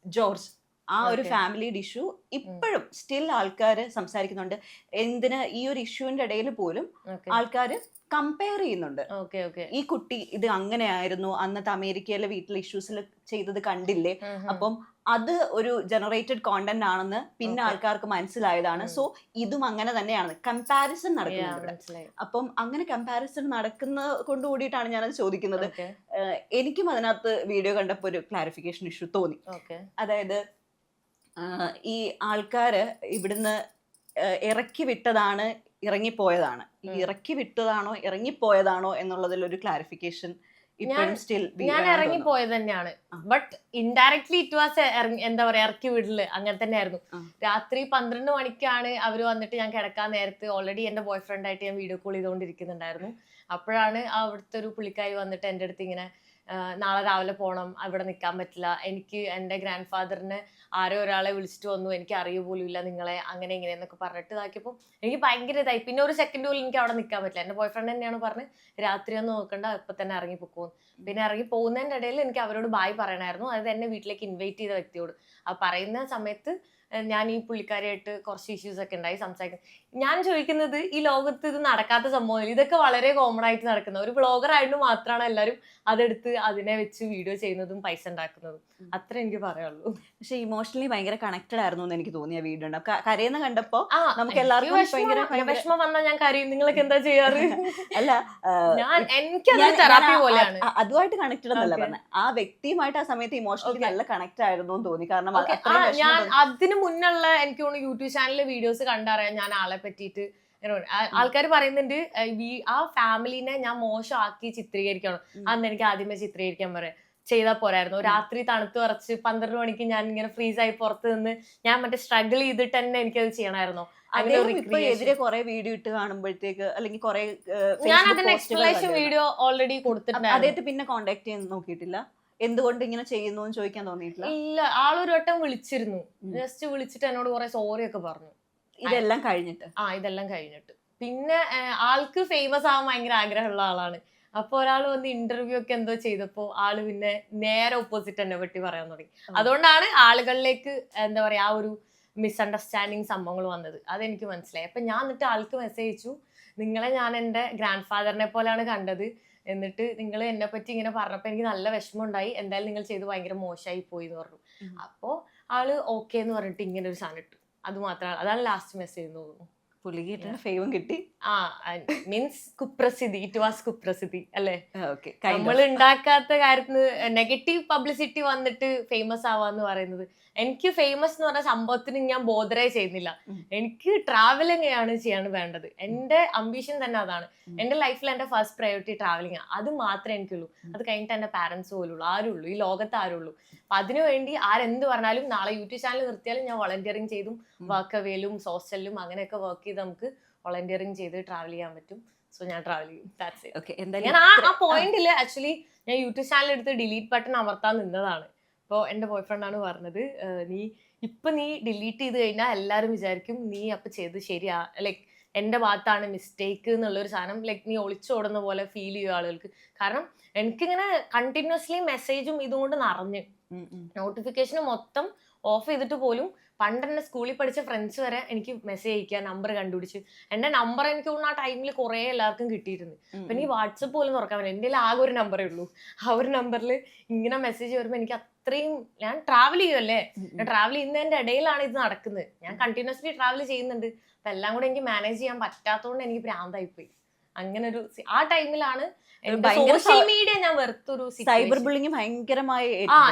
George ആ ഒരു family issue ഇപ്പോഴും സ്റ്റിൽ ആൾക്കാർ സംസാരിക്കുന്നുണ്ട്. എന്തിന് ഈ ഒരു ഇഷ്യൂവിന്റെ ഇടയിൽ പോലും ആൾക്കാർ കമ്പയർ ചെയ്യുന്നുണ്ട്. ഈ കുട്ടി ഇത് അങ്ങനെയായിരുന്നു, അന്നത്തെ അമേരിക്കയിലെ വീട്ടിലെ ഇഷ്യൂസിൽ ചെയ്തത് കണ്ടില്ലേ, അപ്പം അത് ഒരു ജനറേറ്റഡ് കോണ്ടന്റ് ആണെന്ന് പിന്നെ ആൾക്കാർക്ക് മനസ്സിലായതാണ്. സോ ഇതും അങ്ങനെ തന്നെയാണ്, കമ്പാരിസൺ നടക്കുന്നുണ്ട്. അപ്പം അങ്ങനെ കമ്പാരിസൺ നടക്കുന്ന കൊണ്ട് കൂടിയിട്ടാണ് ഞാനത് ചോദിക്കുന്നത്. എനിക്കും അതിനകത്ത് വീഡിയോ കണ്ടപ്പോൾ ഒരു ക്ലാരിഫിക്കേഷൻ ഇഷ്യൂ തോന്നി. അതായത് ഈ ആൾക്കാര് ഇവിടുന്ന് ഇറക്കി വിട്ടതാണ് ഇറങ്ങിപ്പോയതാണ്, ഇറക്കി വിട്ടതാണോ ഇറങ്ങിപ്പോയതാണോ എന്നുള്ളതിൽ ഒരു ക്ലാരിഫിക്കേഷൻ ഞാൻ ഇറങ്ങിപ്പോയത് തന്നെയാണ്. ബട്ട് ഇൻഡയറക്ട്ലി ഇറ്റ് വാസ് എന്താ പറയാ ഇറക്കി വിടല് അങ്ങനെ തന്നെയായിരുന്നു. രാത്രി 12 മണിക്കാണ് അവര് വന്നിട്ട് ഞാൻ കിടക്കാൻ നേരത്ത് ഓൾറെഡി എന്റെ ബോയ് ഫ്രണ്ട് ആയിട്ട് ഞാൻ വീഡിയോ കോൾ ചെയ്തുകൊണ്ടിരിക്കുന്നുണ്ടായിരുന്നു. അപ്പോഴാണ് അവിടുത്തെ ഒരു പുള്ളിക്കാരി വന്നിട്ട് എൻ്റെ അടുത്ത് ഇങ്ങനെ നാളെ രാവിലെ പോകണം, അവിടെ നിൽക്കാൻ പറ്റില്ല, എനിക്ക് എൻ്റെ ഗ്രാൻഡ് ഫാദറിന് ആരോ ഒരാളെ വിളിച്ചിട്ട് വന്നു, എനിക്ക് അറിയ പോലും ഇല്ല നിങ്ങളെ, അങ്ങനെ ഇങ്ങനെ എന്നൊക്കെ പറഞ്ഞിട്ട് ഇതാക്കിയപ്പോൾ എനിക്ക് ഭയങ്കര ഇതായി. പിന്നെ ഒരു സെക്കൻഡ് പോലും എനിക്ക് അവിടെ നിൽക്കാൻ പറ്റില്ല. എൻ്റെ ബോയ് ഫ്രണ്ട് തന്നെയാണ് പറഞ്ഞ് രാത്രി ഒന്നും നോക്കണ്ട, ഇപ്പം തന്നെ ഇറങ്ങി പൊക്കോന്ന്. പിന്നെ ഇറങ്ങി പോകുന്നതിൻ്റെ ഇടയിൽ എനിക്ക് അവരോട് ബായ് പറയണമായിരുന്നു, അതായത് എന്നെ വീട്ടിലേക്ക് ഇൻവൈറ്റ് ചെയ്ത വ്യക്തിയോട്. ആ പറയുന്ന സമയത്ത് ഞാൻ ഈ പുള്ളിക്കാരിയായിട്ട് കുറച്ച് ഇഷ്യൂസ് ഒക്കെ ഉണ്ടായി സംസാരിക്കുന്നത്. ഞാൻ ചോദിക്കുന്നത്, ഈ ലോകത്ത് ഇത് നടക്കാത്ത സംഭവം, ഇതൊക്കെ വളരെ കോമൺ ആയിട്ട് നടക്കുന്ന ഒരു വ്ളോഗർ ആയിട്ട് മാത്രമാണ് എല്ലാവരും അതെടുത്ത് അതിനെ വെച്ച് വീഡിയോ ചെയ്യുന്നതും പൈസ ഉണ്ടാക്കുന്നതും. അത്ര എനിക്ക് പറയാനുള്ളൂ. പക്ഷെ ഇമോഷണലി ഭയങ്കര കണക്റ്റഡ് ആയിരുന്നു എന്ന് എനിക്ക് തോന്നിയ വീഡിയോ ഉണ്ട്. കരയുന്ന കണ്ടപ്പോ നമുക്ക് എല്ലാവർക്കും വിഷമം വന്നാൽ ഞാൻ കരയും. നിങ്ങളൊക്കെ എന്താ ചെയ്യാറ്? അല്ല, അതുമായിട്ട് കണക്റ്റഡ് എന്നല്ല പറഞ്ഞത്, ആ വ്യക്തിയുമായിട്ട് ആ സമയത്ത് ഇമോഷണലി നല്ല കണക്ട് ആയിരുന്നു എന്ന് തോന്നി. കാരണം ഞാൻ അതിന് മുന്നുള്ള എനിക്ക് തോന്നുന്നു യൂട്യൂബ് ചാനലിലെ വീഡിയോസ് കണ്ടറിയാം ഞാൻ ആളെ പറ്റിയിട്ട്. ആൾക്കാർ പറയുന്നുണ്ട് ആ ഫാമിലിനെ ഞാൻ മോശമാക്കി ചിത്രീകരിക്കണം, അന്ന് എനിക്ക് ആദ്യമേ ചിത്രീകരിക്കാൻ പറയാം ചെയ്താൽ പോരായിരുന്നു. രാത്രി തണുത്ത് വിറച്ച് 12 മണിക്ക് ഞാൻ ഇങ്ങനെ ഫ്രീസ് ആയി പുറത്ത് നിന്ന് ഞാൻ മറ്റേ സ്ട്രഗിൾ ചെയ്തിട്ട് തന്നെ എനിക്കത് ചെയ്യണമായിരുന്നു. എതിരെ കുറെ വീഡിയോ ഇട്ട് കാണുമ്പോഴത്തേക്ക് അല്ലെങ്കിൽ കുറെ ഞാൻ അതിന്റെ എക്സ്പ്ലനേഷൻ വീഡിയോ ഓൾറെഡി കൊടുത്തിട്ടുണ്ട്. അദ്ദേഹത്തെ പിന്നെ കോണ്ടാക്ട് ചെയ്യാൻ നോക്കിയിട്ടില്ല, എന്തുകൊണ്ട് ഇങ്ങനെ ചെയ്യുന്നു എന്ന് ചോദിക്കാൻ തോന്നിയിട്ടില്ല? ഇല്ല, ആളൊരു വട്ടം വിളിച്ചിരുന്നു, ജസ്റ്റ് വിളിച്ചിട്ട് എന്നോട് കുറെ സോറി ഒക്കെ പറഞ്ഞു. ഇതെല്ലാം കഴിഞ്ഞിട്ട് ഇതെല്ലാം കഴിഞ്ഞിട്ട് പിന്നെ ആൾക്ക് ഫേമസ് ആവാൻ ഭയങ്കര ആഗ്രഹമുള്ള ആളാണ്. അപ്പൊ ഒരാൾ വന്ന് ഇന്റർവ്യൂ ഒക്കെ എന്തോ ചെയ്തപ്പോ ആള് പിന്നെ നേരെ ഓപ്പോസിറ്റ് എന്നെ പറ്റി പറയാൻ തുടങ്ങി. അതുകൊണ്ടാണ് ആളുകളിലേക്ക് എന്താ പറയാ ആ ഒരു മിസ്അണ്ടർസ്റ്റാൻഡിങ് സംഭവങ്ങൾ വന്നത്. അതെനിക്ക് മനസ്സിലായി. അപ്പൊ ഞാൻ എന്നിട്ട് ആൾക്ക് മെസ്സേജ് അയച്ചു, നിങ്ങളെ ഞാൻ എൻ്റെ ഗ്രാൻഡ് ഫാദറിനെ പോലെയാണ് കണ്ടത്, എന്നിട്ട് നിങ്ങൾ എന്നെ പറ്റി ഇങ്ങനെ പറഞ്ഞപ്പോൾ എനിക്ക് നല്ല വിഷമം ഉണ്ടായി, എന്തായാലും നിങ്ങൾ ചെയ്ത് ഭയങ്കര മോശമായി പോയി എന്ന് പറഞ്ഞു. അപ്പോ ആള് ഓക്കെ എന്ന് പറഞ്ഞിട്ട് ഇങ്ങനെ ഒരു സാധനം ഇട്ടു. അത് മാത്രമാണ്, അതാണ് ലാസ്റ്റ് മെസ്സേജ് തോന്നുന്നു. പുള്ളിക്ക് ഫേവും കിട്ടി. മീൻസ് കുപ്രസിദ്ധി, ഇറ്റ് വാസ് കുപ്രസിദ്ധി അല്ലേ? നമ്മൾ ഉണ്ടാക്കാത്ത കാര്യത്തിന് നെഗറ്റീവ് പബ്ലിസിറ്റി വന്നിട്ട് ഫേമസ് ആവാന്ന് പറയുന്നത്. എനിക്ക് ഫേമസ് എന്ന് പറഞ്ഞ സംഭവത്തിന് ഞാൻ ബോധറേ ചെയ്യുന്നില്ല. എനിക്ക് ട്രാവലിംഗ് ആണ് ചെയ്യാൻ വേണ്ടത്. എൻ്റെ അംബിഷൻ തന്നെ അതാണ്. എൻ്റെ ലൈഫിൽ എൻ്റെ ഫസ്റ്റ് പ്രയോറിറ്റി ട്രാവലിംഗ് ആണ്. അത് മാത്രമേ എനിക്കുള്ളൂ. അത് കഴിഞ്ഞിട്ട് എൻ്റെ പാരൻസ് പോലുള്ളൂ, ആരുള്ളൂ ഈ ലോകത്ത് ആരുള്ളൂ. അപ്പൊ അതിനുവേണ്ടി ആരെന്ത് പറഞ്ഞാലും നാളെ യൂട്യൂബ് ചാനൽ നിർത്തിയാലും ഞാൻ വളണ്ടിയറിങ് ചെയ്തും വർക്ക് അവേയിലും ഹോസ്റ്റലിലും അങ്ങനെയൊക്കെ വർക്ക് ചെയ്ത് നമുക്ക് വളണ്ടിയറിങ് ചെയ്ത് ട്രാവൽ ചെയ്യാൻ പറ്റും. സോ ഞാൻ ട്രാവൽ ചെയ്യും. ഞാൻ ആ പോയിന്റിൽ ആക്ച്വലി ഞാൻ യൂട്യൂബ് ചാനൽ എടുത്ത് ഡിലീറ്റ് ബട്ടൺ അമർത്താൻ നിന്നതാണ്. അപ്പോൾ എൻ്റെ ബോയ് ഫ്രണ്ടാണ് പറഞ്ഞത്, നീ ഡിലീറ്റ് ചെയ്ത് കഴിഞ്ഞാൽ എല്ലാവരും വിചാരിക്കും നീ അപ്പം ചെയ്ത് ശരിയാ, ലൈക്ക് എൻ്റെ ഭാഗത്താണ് മിസ്റ്റേക്ക് എന്നുള്ളൊരു സാധനം, ലൈക്ക് നീ ഒളിച്ചോടുന്ന പോലെ ഫീൽ ചെയ്യും ആളുകൾക്ക്. കാരണം എനിക്കിങ്ങനെ കണ്ടിന്യൂസ്ലി മെസ്സേജും ഇതുകൊണ്ട് നിറഞ്ഞ് നോട്ടിഫിക്കേഷൻ മൊത്തം ഓഫ് ചെയ്തിട്ട് പോലും പണ്ട് എന്നെ സ്കൂളിൽ പഠിച്ച ഫ്രണ്ട്സ് വരെ എനിക്ക് മെസ്സേജ് അയക്കുക, നമ്പർ കണ്ടുപിടിച്ച്. എൻ്റെ നമ്പർ എനിക്ക് തോന്നുന്നു ആ ടൈമിൽ കുറേ എല്ലാവർക്കും കിട്ടിയിരുന്നു. അപ്പം ഈ വാട്സപ്പ് പോലും തുറക്കാൻ പറ്റില്ല. എൻ്റെ ആകെ ഒരു നമ്പറേ ഉള്ളൂ. ആ ഒരു നമ്പറിൽ ഇങ്ങനെ മെസ്സേജ് വരുമ്പോൾ എനിക്ക് അത്രയും, ഞാൻ ട്രാവൽ ചെയ്യുമല്ലേ, ഞാൻ ട്രാവൽ ചെയ്യുന്നതിൻ്റെ ഇടയിലാണ് ഇത് നടക്കുന്നത്. ഞാൻ കണ്ടിന്യൂസ്ലി ട്രാവൽ ചെയ്യുന്നുണ്ട്. അപ്പം എല്ലാം കൂടെ എനിക്ക് മാനേജ് ചെയ്യാൻ പറ്റാത്തതുകൊണ്ട് എനിക്ക് ഭ്രാന്തായിപ്പോയി. അങ്ങനെ ഒരു ആ ടൈമിലാണ് സോഷ്യൽ മീഡിയ ഞാൻ വെറുത്തൊരു സൈബർ ബുള്ളിങ് ഭയങ്കരമായി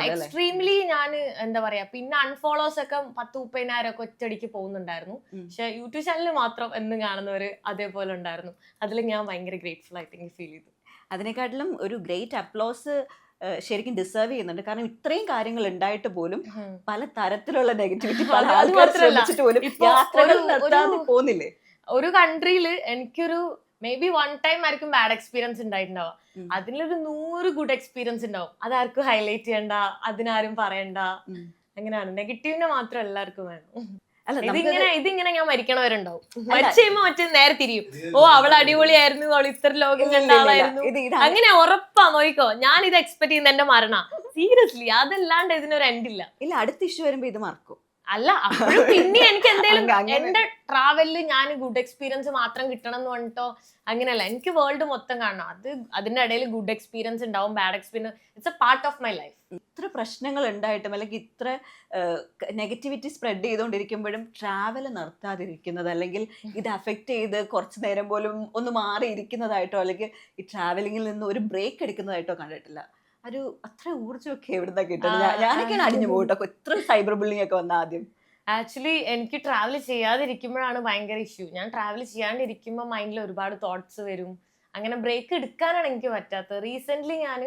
എക്സ്ട്രീംലി ഞാൻ എന്താ പറയാ. പിന്നെ അൺഫോളോസ് ഒക്കെ 10-30,000 ഒക്കെ ഒറ്റയടിക്ക് പോകുന്നുണ്ടായിരുന്നു. പക്ഷെ യൂട്യൂബ് ചാനലിൽ മാത്രം എന്നും കാണുന്നവര് അതേപോലെ ഉണ്ടായിരുന്നു. അതിൽ ഞാൻ ഭയങ്കര ഗ്രേറ്റ്ഫുൾ ആയിട്ട് എനിക്ക് ഫീൽ ചെയ്തു. അതിനെക്കാട്ടിലും ഒരു ഗ്രേറ്റ് അപ്ലോസ് ശരിക്കും ഡിസേർവ് ചെയ്യുന്നുണ്ട്. കാരണം ഇത്രയും കാര്യങ്ങൾ ഉണ്ടായിട്ട് പോലും പല തരത്തിലുള്ള നെഗറ്റിവിറ്റി പോകുന്നില്ലേ ഒരു കൺട്രിയിൽ. എനിക്കൊരു മേ ബി 1 ടൈം ആയിരിക്കും ബാഡ് എക്സ്പീരിയൻസ് ഉണ്ടായിട്ടുണ്ടാവുക, അതിലൊരു 100 ഗുഡ് എക്സ്പീരിയൻസ് ഉണ്ടാവും. അതാർക്കും ഹൈലൈറ്റ് ചെയ്യണ്ട, അതിനാരും പറയണ്ട. അങ്ങനെയാണ്. നെഗറ്റീവിനെ മാത്രം എല്ലാവർക്കും വേണം. ഇതിങ്ങനെ ഞാൻ മരിക്കണവരുണ്ടാവും. മരിച്ചു കഴിയുമ്പോ മറ്റേ നേരെ തിരിയും. ഓ അവൾ അടിപൊളിയായിരുന്നു, അവൾ ഇത്ര ലോകം കണ്ട ആളായിരുന്നു, അങ്ങനെ ഉറപ്പാ. നോയിക്കോ, ഞാൻ ഇത് എക്സ്പെക്ട് ചെയ്യുന്ന എന്റെ മരണ. സീരിയസ്ലി, അതല്ലാണ്ട് ഇതിനൊരു എൻഡ് ഇല്ല. ഇല്ല, അടുത്ത ഇഷ്യൂ വരുമ്പോ ഇത് മറക്കും. അല്ല, അപ്പോഴും പിന്നെ എനിക്ക് എന്തെങ്കിലും എന്റെ ട്രാവലില് ഞാൻ ഗുഡ് എക്സ്പീരിയൻസ് മാത്രം കിട്ടണം എന്ന് പറഞ്ഞിട്ടോ അങ്ങനെയല്ല. എനിക്ക് വേൾഡ് മൊത്തം കാണണം. അതിന്റെ ഇടയിൽ ഗുഡ് എക്സ്പീരിയൻസ് ഉണ്ടാവും, bad experience. It's A part of my life. ഇത്ര പ്രശ്നങ്ങൾ ഉണ്ടായിട്ടും അല്ലെങ്കിൽ ഇത്ര നെഗറ്റിവിറ്റി സ്പ്രെഡ് ചെയ്തുകൊണ്ടിരിക്കുമ്പോഴും ട്രാവൽ നിർത്താതിരിക്കുന്നത്, അല്ലെങ്കിൽ ഇത് അഫക്റ്റ് ചെയ്ത് കുറച്ച് നേരം പോലും ഒന്ന് മാറിയിരിക്കുന്നതായിട്ടോ അല്ലെങ്കിൽ ഈ ട്രാവലിങ്ങിൽ നിന്ന് ഒരു ബ്രേക്ക് എടുക്കുന്നതായിട്ടോ കണ്ടിട്ടില്ല. അത്ര ഊർജ്ജമൊക്കെ എവിടുന്നാ കിട്ടുന്നത്? ഞാനൊക്കെയാണ് അടിഞ്ഞു പോകട്ടോ ഇത്ര സൈബർ ബുള്ളിങ് ഒക്കെ വന്ന ആദ്യം. ആക്ച്വലി എനിക്ക് ട്രാവൽ ചെയ്യാതിരിക്കുമ്പോഴാണ് ഭയങ്കര ഇഷ്യൂ. ഞാൻ ട്രാവൽ ചെയ്യാണ്ടിരിക്കുമ്പോൾ മൈൻഡിൽ ഒരുപാട് തോട്ട്സ് വരും. അങ്ങനെ ബ്രേക്ക് എടുക്കാനാണ് എനിക്ക് പറ്റാത്തത്. റീസെന്റ് ഞാൻ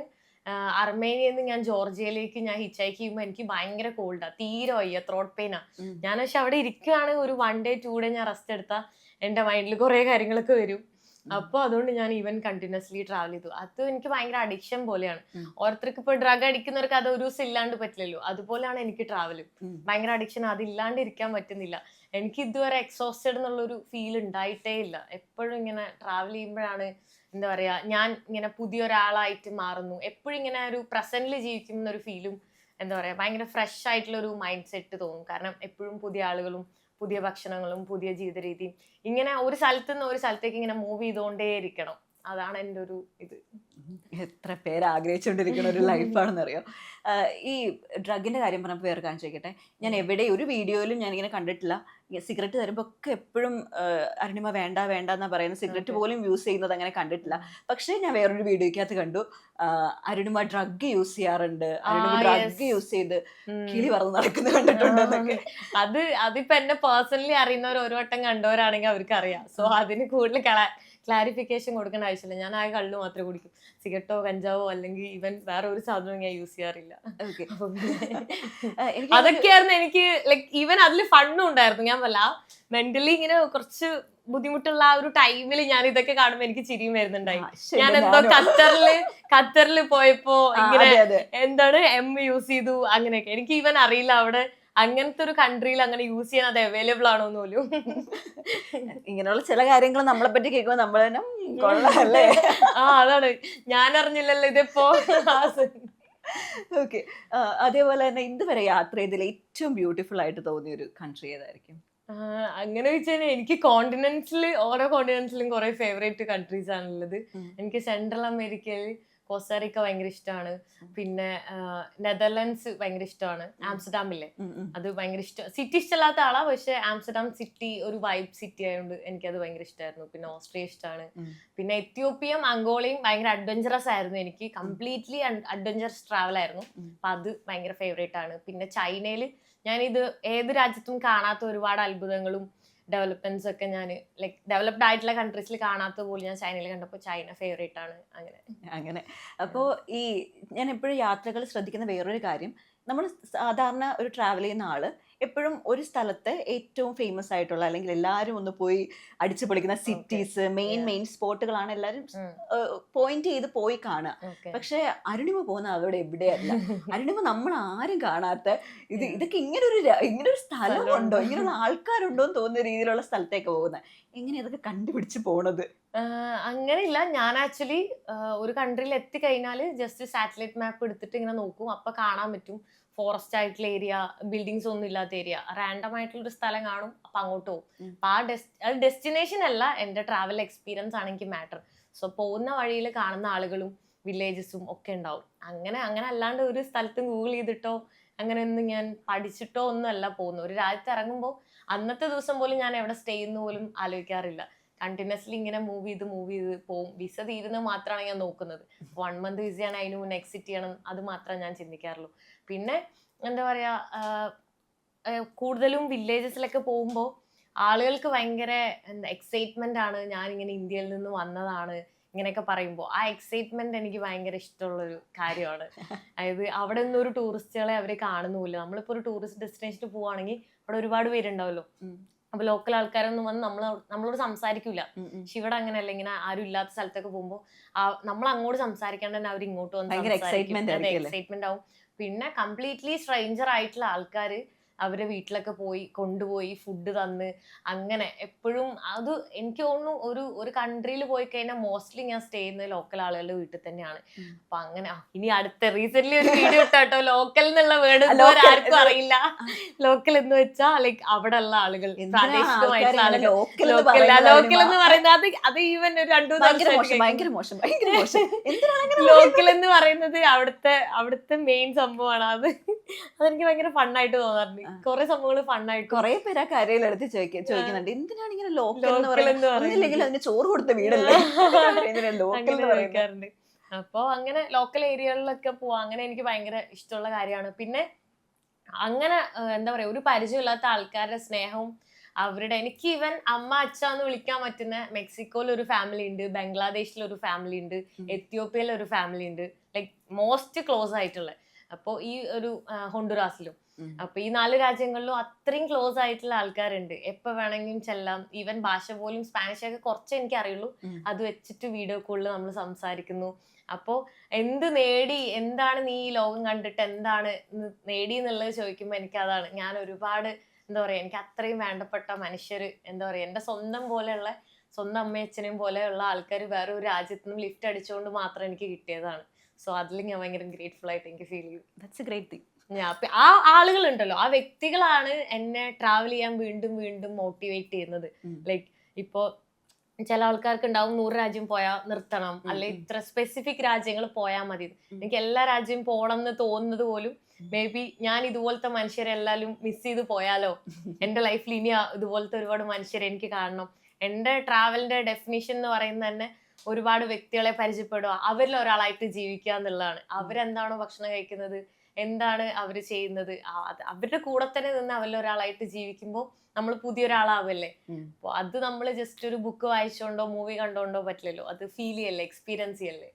അർമേനിയയിൽ നിന്ന് ഞാൻ ജോർജിയയിലേക്ക് ഞാൻ ഹിച്ച് ചെയ്യുമ്പോൾ എനിക്ക് ഭയങ്കര കോൾഡാ, തീരെ വയ്യ, ത്രോട്ട് പെയിനാ. ഞാൻ പക്ഷെ അവിടെ ഇരിക്കുകയാണ്, ഒരു 1 day 2 day ഞാൻ റെസ്റ്റ് എടുത്താൽ എൻ്റെ മൈൻഡിൽ കുറേ കാര്യങ്ങളൊക്കെ വരും. അപ്പോൾ അതുകൊണ്ട് ഞാൻ ഈവൻ കണ്ടിന്യൂസ്ലി ട്രാവൽ ചെയ്തു. അത് എനിക്ക് ഭയങ്കര അഡിക്ഷൻ പോലെയാണ്. ഓരോരുത്തർക്ക് ഇപ്പൊ ഡ്രഗ് അടിക്കുന്നവർക്ക് അത് ഒരു ദിവസം ഇല്ലാണ്ട് പറ്റില്ലല്ലോ, അതുപോലെയാണ് എനിക്ക് ട്രാവൽ. ഭയങ്കര അഡിക്ഷൻ, അതില്ലാണ്ട് ഇരിക്കാൻ പറ്റുന്നില്ല. എനിക്ക് ഇതുവരെ എക്സോസ്റ്റഡ് എന്നുള്ളൊരു ഫീൽ ഉണ്ടായിട്ടേ ഇല്ല. എപ്പോഴും ഇങ്ങനെ ട്രാവൽ ചെയ്യുമ്പോഴാണ് എന്താ പറയാ, ഞാൻ ഇങ്ങനെ പുതിയൊരാളായിട്ട് മാറുന്നു. എപ്പോഴും ഇങ്ങനെ ഒരു പ്രസന്റിൽ ജീവിക്കുന്ന ഒരു ഫീലും എന്താ പറയാ, ഭയങ്കര ഫ്രഷ് ആയിട്ടുള്ള ഒരു മൈൻഡ് സെറ്റ് തോന്നും. കാരണം എപ്പോഴും പുതിയ ആളുകളും പുതിയ ഭക്ഷണങ്ങളും പുതിയ ജീവിത രീതിയും, ഇങ്ങനെ ഒരു സ്ഥലത്ത് നിന്ന് ഒരു സ്ഥലത്തേക്ക് ഇങ്ങനെ മൂവ് ചെയ്തുകൊണ്ടേ ഇരിക്കണം. അതാണ് എൻ്റെ ഒരു ഇത്. എത്ര പേര് ആഗ്രഹിച്ചുകൊണ്ടിരിക്കുന്ന ഒരു ലൈഫാണെന്നറിയോ. ഈ ഡ്രഗിന്റെ കാര്യം പറഞ്ഞപ്പോൾ വേറെ കാണിച്ചു ചോദിക്കട്ടെ. ഞാൻ എവിടെ ഒരു വീഡിയോയിലും ഞാനിങ്ങനെ കണ്ടിട്ടില്ല, സിഗരറ്റ് തരുമ്പോൾ ഒക്കെ എപ്പോഴും അരുണിമ വേണ്ട വേണ്ട എന്നാ പറയുന്നത്, സിഗരറ്റ് പോലും യൂസ് ചെയ്യുന്നത് അങ്ങനെ കണ്ടിട്ടില്ല. പക്ഷേ ഞാൻ വേറൊരു വീഡിയോക്കകത്ത് കണ്ടു, അരുണിമ ഡ്രഗ് യൂസ് ചെയ്യാറുണ്ട്, അരുണിമ ഡ്രഗ് യൂസ് ചെയ്ത് കിളി പറന്ന് നടക്കുന്നത് കണ്ടിട്ടുണ്ടെന്നൊക്കെ. അതിപ്പോ എന്നെ പേഴ്സണലി അറിയുന്നവർ ഒരു വട്ടം കണ്ടവരാണെങ്കിൽ അവർക്ക് അറിയാം. സോ അതിന് കൂടുതൽ ക്ലാരിഫിക്കേഷൻ കൊടുക്കേണ്ട ആവശ്യമില്ല. ഞാൻ ആ കള്ളു മാത്രമേ കുടിക്കും. സിഗരറ്റോ കഞ്ചാവോ അല്ലെങ്കിൽ ഈവൻ വേറെ ഒരു സാധനവും ഞാൻ യൂസ് ചെയ്യാറില്ല. അതൊക്കെയായിരുന്നു എനിക്ക് ലൈക്ക് ഈവൻ അതിൽ ഫണ്ണും ഉണ്ടായിരുന്നു. ഞാൻ വല്ല മെന്റലി ഇങ്ങനെ കുറച്ച് ബുദ്ധിമുട്ടുള്ള ആ ഒരു ടൈമിൽ ഞാൻ ഇതൊക്കെ കാണുമ്പോൾ എനിക്ക് ചിരിയും വരുന്നുണ്ടായി. ഞാൻ എന്തോ ഖത്തറിൽ പോയപ്പോ ഇങ്ങനെ എന്താണ് യൂസ് ചെയ്തു അങ്ങനെയൊക്കെ. എനിക്ക് ഈവൻ അറിയില്ല അവിടെ അങ്ങനത്തെ ഒരു കൺട്രിയിൽ അങ്ങനെ യൂസ് ചെയ്യാൻ അത് അവൈലബിൾ ആണോ എന്ന് പോലും. ഇങ്ങനെയുള്ള ചില കാര്യങ്ങൾ നമ്മളെ പറ്റി കേൾക്കുമ്പോൾ നമ്മൾ തന്നെ കൊള്ളാല്ലേ. അതാണ്, ഞാൻ അറിഞ്ഞില്ലല്ലോ ഇതിപ്പോ. ഓക്കെ, അതേപോലെ തന്നെ ഇതുവരെ യാത്ര ചെയ്തതിൽ ഏറ്റവും ബ്യൂട്ടിഫുൾ ആയിട്ട് തോന്നിയ ഒരു കൺട്രി ഏതായിരിക്കും? അങ്ങനെ വെച്ചാൽ എനിക്ക് ഓരോ കോണ്ടിനെന്റ്സിലും കുറെ ഫേവറേറ്റ് കൺട്രീസ് ആണുള്ളത്. എനിക്ക് സെൻട്രൽ അമേരിക്കയിൽ കോസ്റ്റാറിക്ക ഭയങ്കര ഇഷ്ടമാണ്. പിന്നെ നെതർലാൻഡ്സ് ഭയങ്കര ഇഷ്ടമാണ്. ആംസ്റ്റർഡാമില്ലേ, അത് ഭയങ്കര ഇഷ്ടം. സിറ്റി ഇഷ്ടമില്ലാത്ത ആളാ, പക്ഷെ ആംസ്റ്റർഡാം സിറ്റി ഒരു വൈബ് സിറ്റി ആയതുകൊണ്ട് എനിക്കത് ഭയങ്കര ഇഷ്ടമായിരുന്നു. പിന്നെ ഓസ്ട്രിയ ഇഷ്ടമാണ്. പിന്നെ എത്യോപ്യയും അങ്കോളയും ഭയങ്കര അഡ്വഞ്ചറസ് ആയിരുന്നു. എനിക്ക് കംപ്ലീറ്റ്ലി അഡ്വഞ്ചറസ് ട്രാവൽ ആയിരുന്നു. അപ്പൊ അത് ഭയങ്കര ഫേവറേറ്റ് ആണ്. പിന്നെ ചൈനയിൽ ഞാനിത് ഏത് രാജ്യത്തും കാണാത്ത ഒരുപാട് അത്ഭുതങ്ങളും ഡെവലപ്മെന്റ്സ് ഒക്കെ ഞാൻ ലൈക്ക് ഡെവലപ്ഡ് ആയിട്ടുള്ള കൺട്രീസിൽ കാണാത്ത പോലും ഞാൻ ചൈനയിൽ കണ്ടപ്പോൾ ചൈന ഫേവറേറ്റ് ആണ്. അങ്ങനെ അപ്പോൾ ഞാൻ എപ്പോഴും യാത്രകൾ ശ്രദ്ധിക്കുന്ന വേറൊരു കാര്യം, നമ്മൾ സാധാരണ ഒരു ട്രാവൽ ചെയ്യുന്ന ആള് എപ്പോഴും ഒരു സ്ഥലത്ത് ഏറ്റവും ഫേമസ് ആയിട്ടുള്ള അല്ലെങ്കിൽ എല്ലാവരും ഒന്ന് പോയി അടിച്ചു പൊളിക്കുന്ന സിറ്റീസ്, മെയിൻ സ്പോട്ടുകളാണ് എല്ലാവരും പോയിന്റ് ചെയ്ത് പോയി കാണുക. പക്ഷെ അരുണിമ പോകുന്ന അവിടെ എവിടെയല്ല. അരുണിമ നമ്മൾ ആരും കാണാത്ത ഇതൊക്കെ ഇങ്ങനൊരു സ്ഥലമുണ്ടോ, ഇങ്ങനെയുള്ള ആൾക്കാരുണ്ടോ എന്ന് തോന്നുന്ന രീതിയിലുള്ള സ്ഥലത്തേക്ക് പോകുന്നത്. എങ്ങനെ ഇതൊക്കെ കണ്ടുപിടിച്ച് പോണത്? അങ്ങനെയില്ല, ഞാൻ ആക്ച്വലി ഒരു കൺട്രിയിൽ എത്തിക്കഴിഞ്ഞാൽ ജസ്റ്റ് സാറ്റലൈറ്റ് മാപ്പ് എടുത്തിട്ട് ഇങ്ങനെ നോക്കും. അപ്പൊ കാണാൻ പറ്റും ഫോറസ്റ്റ് ആയിട്ടുള്ള ഏരിയ, ബിൽഡിങ്സ് ഒന്നും ഇല്ലാത്ത ഏരിയ, റാൻഡം ആയിട്ടുള്ള ഒരു സ്ഥലം കാണും. അപ്പൊ അങ്ങോട്ട് പോകും. അപ്പൊ ആ ഡെസ്റ്റിനേഷൻ അല്ല എന്റെ ട്രാവൽ എക്സ്പീരിയൻസ് ആണ് എനിക്ക് മാറ്റർ. സോ പോകുന്ന വഴിയിൽ കാണുന്ന ആളുകളും വില്ലേജസും ഒക്കെ ഉണ്ടാവും. അങ്ങനെ അല്ലാണ്ട് ഒരു സ്ഥലത്തും ഗൂഗിൾ ചെയ്തിട്ടോ അങ്ങനെ ഒന്നും ഞാൻ പഠിച്ചിട്ടോ ഒന്നും അല്ല പോകുന്നത്. ഒരു രാജ്യത്ത് ഇറങ്ങുമ്പോൾ അന്നത്തെ ദിവസം പോലും ഞാൻ എവിടെ സ്റ്റേ ചെയ്യുന്ന പോലും ആലോചിക്കാറില്ല. കണ്ടിന്യൂസ്ലി ഇങ്ങനെ മൂവ് ചെയ്ത് പോകും. വിസ തീരുന്നത് മാത്രമാണ് ഞാൻ നോക്കുന്നത്. 1 month വിസയാണ്, അതിന് മുന്നേ എക്സിറ്റ് ചെയ്യണം, അത് മാത്രമേ ഞാൻ ചിന്തിക്കാറുള്ളൂ. പിന്നെ എന്താ പറയാ, കൂടുതലും വില്ലേജസിലൊക്കെ പോകുമ്പോൾ ആളുകൾക്ക് ഭയങ്കര എക്സൈറ്റ്മെന്റ് ആണ്. ഞാനിങ്ങനെ ഇന്ത്യയിൽ നിന്ന് വന്നതാണ് ഇങ്ങനെയൊക്കെ പറയുമ്പോൾ ആ എക്സൈറ്റ്മെന്റ് എനിക്ക് ഭയങ്കര ഇഷ്ടമുള്ളൊരു കാര്യമാണ്. അതായത് അവിടെ നിന്ന് ഒരു ടൂറിസ്റ്റുകളെ അവര് കാണുന്നുമില്ല. നമ്മളിപ്പോ ഒരു ടൂറിസ്റ്റ് ഡെസ്റ്റിനേഷനിൽ പോവുകയാണെങ്കിൽ അവിടെ ഒരുപാട് പേരുണ്ടാവല്ലോ. അപ്പൊ ലോക്കൽ ആൾക്കാരൊന്നും വന്ന് നമ്മളോട് സംസാരിക്കൂല. പക്ഷെ ഇവിടെ അങ്ങനെയല്ല. ഇങ്ങനെ ആരും ഇല്ലാത്ത സ്ഥലത്തൊക്കെ പോകുമ്പോൾ നമ്മൾ അങ്ങോട്ട് സംസാരിക്കാണ്ട് തന്നെ അവർ ഇങ്ങോട്ട് വന്ന് എക്സൈറ്റ്മെന്റ് ആവും. പിന്നെ കംപ്ലീറ്റ്ലി സ്ട്രേഞ്ചർ ആയിട്ടുള്ള ആൾക്കാര് അവരെ വീട്ടിലൊക്കെ കൊണ്ടുപോയി ഫുഡ് തന്ന് അങ്ങനെ എപ്പോഴും അത് എനിക്ക് തോന്നുന്നു ഒരു കൺട്രിയിൽ പോയി കഴിഞ്ഞാൽ മോസ്റ്റ്ലി ഞാൻ സ്റ്റേ ചെയ്യുന്നത് ലോക്കൽ ആളുകളുടെ വീട്ടിൽ തന്നെയാണ്. അപ്പൊ അങ്ങനെ ഇനി അടുത്ത റീസെന്റ് ഒരു വീഡിയോ ഇട്ടോ ലോക്കൽ എന്നുള്ള വേർഡ് ആർക്കും അറിയില്ല. ലോക്കൽ എന്ന് വെച്ചാ ലൈക്ക് അവിടെ ഉള്ള ആളുകൾ പ്രാദേശികമായിട്ടുള്ള ആളുകൾ. ലോക്കൽ എന്ന് പറയുന്നത് അത് ഈവൻ ഒരു 2-3 ലോക്കൽ എന്ന് പറയുന്നത് അവിടുത്തെ മെയിൻ സംഭവമാണ്. അതെനിക്ക് ഭയങ്കര ഫണ്ണായിട്ട് തോന്നാറുണ്ട്. കുറെ സംഭവങ്ങൾ ഫണ്ണായിട്ട് കുറെ പേര് ആ കരയിലെടുത്ത് ചോദിക്കുന്നുണ്ട് എന്തിനാണ് ഇങ്ങനെ ലോക്കൽ എന്ന് പറയുന്നത്, അതിന് ചോറ് കൊടുത്ത വീടല്ലേ ലോക്കൽ എന്ന് പറയാറുണ്ട്. അപ്പൊ അങ്ങനെ ലോക്കൽ ഏരിയകളിലൊക്കെ പോവാ, അങ്ങനെ എനിക്ക് ഭയങ്കര ഇഷ്ടമുള്ള കാര്യമാണ്. പിന്നെ അങ്ങനെ എന്താ പറയാ, ഒരു പരിചയമില്ലാത്ത ആൾക്കാരുടെ സ്നേഹവും അവരുടെ, എനിക്ക് ഈവൻ അമ്മ അച്ഛ എന്ന് വിളിക്കാൻ പറ്റുന്ന മെക്സിക്കോയിൽ ഒരു ഫാമിലി ഉണ്ട്, ബംഗ്ലാദേശിൽ ഒരു ഫാമിലി ഉണ്ട്, എത്യോപ്യയിൽ ഒരു ഫാമിലി ഉണ്ട്, ലൈക്ക് മോസ്റ്റ് ക്ലോസ് ആയിട്ടുള്ള. അപ്പൊ ഈ ഒരു ഹോണ്ടുറാസിലും. അപ്പൊ ഈ 4 രാജ്യങ്ങളിലും അത്രയും ക്ലോസ് ആയിട്ടുള്ള ആൾക്കാരുണ്ട്. എപ്പോ വേണമെങ്കിലും ചെല്ലാം. ഈവൻ ഭാഷ പോലും സ്പാനിഷ് ഒക്കെ കുറച്ച് എനിക്ക് അറിയുള്ളൂ, അത് വെച്ചിട്ട് വീഡിയോ കോളിൽ നമ്മൾ സംസാരിക്കുന്നു. അപ്പോ എന്ത് നേടി, എന്താണ് നീ ഈ ലോകം കണ്ടിട്ട് എന്താണ് നേടി എന്നുള്ളത് ചോദിക്കുമ്പോ എനിക്ക് അതാണ്, ഞാൻ ഒരുപാട് എന്താ പറയാ, എനിക്ക് അത്രയും വേണ്ടപ്പെട്ട മനുഷ്യര്, എന്താ പറയാ, എന്റെ സ്വന്തം പോലെയുള്ള, സ്വന്തം അമ്മയച്ഛനെയും പോലെയുള്ള ആൾക്കാർ വേറെ ഒരു രാജ്യത്തു നിന്നും ലിഫ്റ്റ് അടിച്ചുകൊണ്ട് മാത്രം എനിക്ക് കിട്ടിയതാണ്. സോ അതിൽ ഞാൻ ഭയങ്കര ഗ്രേറ്റ്ഫുൾ ആയിട്ട് എനിക്ക് ഫീൽ ചെയ്യും. That's A great thing. ആ ആളുകളുണ്ടല്ലോ, ആ വ്യക്തികളാണ് എന്നെ ട്രാവൽ ചെയ്യാൻ വീണ്ടും വീണ്ടും മോട്ടിവേറ്റ് ചെയ്യുന്നത്. ലൈക്ക് ഇപ്പോ ചില ആൾക്കാർക്ക് ഉണ്ടാവും 100 രാജ്യം പോയാൽ നിർത്തണം, അല്ലെ ഇത്ര സ്പെസിഫിക് രാജ്യങ്ങൾ പോയാൽ മതി. എനിക്ക് എല്ലാ രാജ്യം പോകണം എന്ന് തോന്നുന്നത് പോലും മേ ബി ഞാൻ ഇതുപോലത്തെ മനുഷ്യരെല്ലാരും മിസ് ചെയ്ത് പോയാലോ, എന്റെ ലൈഫിൽ ഇനി ഇതുപോലത്തെ ഒരുപാട് മനുഷ്യരെ എനിക്ക് കാണണം. എന്റെ ട്രാവലിന്റെ ഡെഫിനിഷൻ എന്ന് പറയുന്നത് തന്നെ ഒരുപാട് വ്യക്തികളെ പരിചയപ്പെടുക, അവരിൽ ഒരാളായിട്ട് ജീവിക്കുക എന്നുള്ളതാണ്. അവരെന്താണോ ഭക്ഷണം കഴിക്കുന്നത്, എന്താണ് അവർ ചെയ്യുന്നത്, അവരുടെ കൂടെ തന്നെ നിന്ന് അവരിൽ ഒരാളായിട്ട് ജീവിക്കുമ്പോൾ നമ്മൾ പുതിയൊരാളാവല്ലേ. അപ്പൊ അത് നമ്മൾ ജസ്റ്റ് ഒരു ബുക്ക് വായിച്ചോണ്ടോ മൂവി കണ്ടോണ്ടോ പറ്റില്ലല്ലോ, അത് ഫീൽ ചെയ്യല്ലേ, എക്സ്പീരിയൻസ് ചെയ്യല്ലേ.